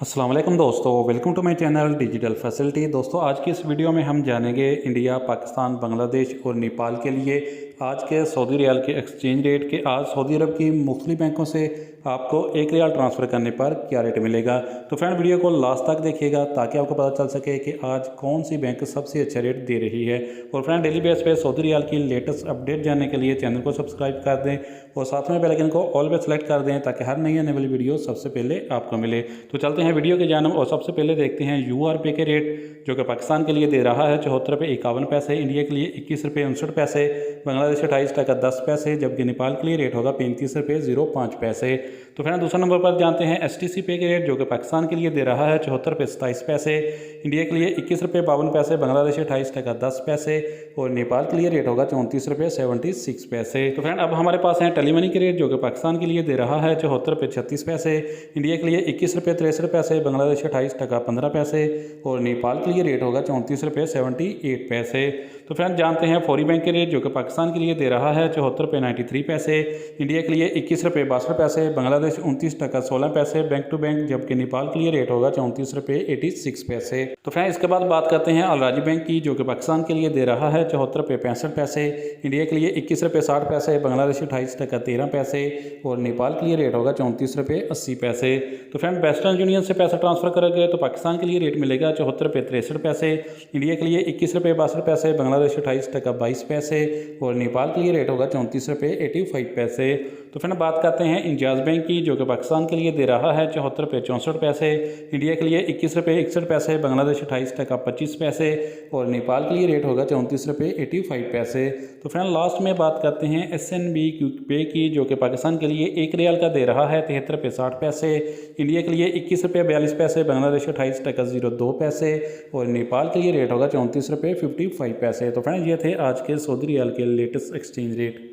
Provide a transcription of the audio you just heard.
अस्सलाम वालेकुम दोस्तों, welcome to my channel digital facility. दोस्तों आज की इस वीडियो में हम जानेंगे इंडिया, पाकिस्तान, बांग्लादेश और नेपाल के लिए आज के सऊदी रियाल के एक्सचेंज रेट के। आज सऊदी अरब की मुख्तलिफ बैंकों से आपको एक रियाल ट्रांसफ़र करने पर क्या रेट मिलेगा। तो फ्रेंड वीडियो को लास्ट तक देखिएगा ताकि आपको पता चल सके कि आज कौन सी बैंक सबसे अच्छा रेट दे रही है। और फ्रेंड डेली बेस पे सऊदी रियाल की लेटेस्ट अपडेट जानने के लिए चैनल को सब्सक्राइब कर दें और साथ में बेल आइकन को ऑल पे सेलेक्ट कर दें ताकि हर नई आने वाली वीडियो सबसे पहले आपको मिले। तो चलते हैं वीडियो की जानब और सबसे पहले देखते हैं URP के रेट, जो कि पाकिस्तान के लिए दे रहा है 74 रुपये 51 पैसे, इंडिया के लिए 21 रुपये 59 पैसे, बांग्लादेश 28 टका 10 पैसे, जबकि नेपाल के लिए रेट होगा 35 रुपये 05 पैसे। तो फ्रेंड दूसरा नंबर पर जानते हैं STC पे के रेट, जो कि पाकिस्तान के लिए दे रहा है 74 रुपये 27 पैसे, इंडिया के लिए 21 रुपये 52 पैसे, बांग्लादेश 28 टका 10 पैसे और नेपाल के लिए रेट होगा 34 रुपये 76 पैसे। तो फ्रेंड अब हमारे पास है टेली मनी के रेट, जो कि पाकिस्तान के लिए दे रहा है 74 रुपये 36 पैसे, इंडिया के लिए 21 रुपये 63 पैसे, बांग्लादेश 28 टका 15 पैसे और नेपाल के लिए रेट होगा 34 रुपये 78 पैसे। तो फ्रेंड जानते हैं फौरी बैंक के रेट, जो कि पाकिस्तान के लिए दे रहा है 74 रुपये 93 पैसे, इंडिया के लिए 21 रुपये 62 पैसे, बांग्लादेश 29 टका 16 पैसे बैंक टू बैंक, जबकि नेपाल के लिए रेट होगा 34 रुपये 86 पैसे। तो फ्रेंड इसके बाद बात करते हैं अलराजी बैंक की, जो कि पाकिस्तान के लिए दे रहा है 74 रुपये 65 पैसे, इंडिया के लिए 21 रुपये 60 पैसे, बांग्लादेश 28 टका 13 पैसे और नेपाल के लिए रेट होगा 34 रुपये 80 पैसे। तो फ्रेंड वेस्टर्न यूनियन से पैसा ट्रांसफर करोगे तो पाकिस्तान के लिए रेट मिलेगा 74 रुपये 63 पैसे, इंडिया के लिए 21 रुपये 62 पैसे, बांग्लादेश 28 टका 22 पैसे और नेपाल के लिए रेट होगा 34 रुपये 85 पैसे। तो फ्रेंड बात करते हैं इंजाज बैंक की, जो कि पाकिस्तान के लिए दे रहा है 74 रुपये 64 पैसे, इंडिया के लिए 21 रुपये 61 पैसे, बांग्लादेश 28 टका 25 पैसे और नेपाल के लिए रेट होगा 34 रुपये 85 पैसे। तो फ्रेंड लास्ट में बात करते हैं SNB क्विक पे की, जो कि पाकिस्तान के लिए एक रियाल का दे रहा है 73 रुपये 60 पैसे, इंडिया के लिए 21 रुपये 42 पैसे, बांग्लादेश 28 टका 02 पैसे और नेपाल के लिए रेट होगा 34 रुपये 55 पैसे। तो फ्रेंड ये थे आज के सऊदी रियाल के लेटेस्ट एक्सचेंज रेट।